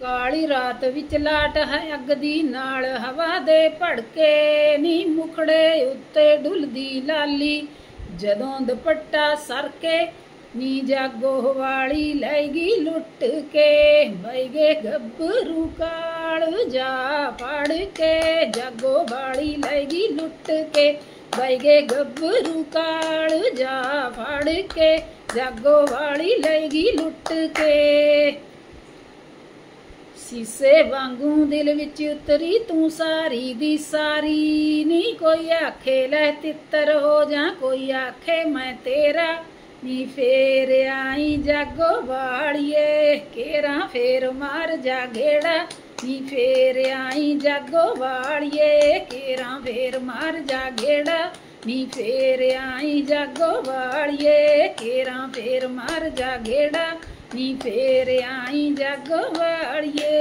काली रात विच लाट है अग दी नाल हवा दे भड़के नी मुखड़े उत्ते डुलदी लाली जदों दुपट्टा सरके नी जागो वाली लैगी लुट के बैगे गब्बरू काल जा फड़ के जागो वाली लैगी लुट के बैगे गब्बरू काल जा फड़ के जागो वाली लैगी लुट के शीशे वांगू दिल विच उतरी तू सारी दी सारी नी कोई आखे लै तितर हो जा कोई आखे मैं तेरा नी फेर आई जागो वालिए केरा फेर मार जा घेड़ा नी फेर आई जागो वालिए केरा फेर मार जा घेड़ा नी फेर आई जागो वालिए केरा फेर मार जा घेड़ा नी फेर आई जागो वालिए।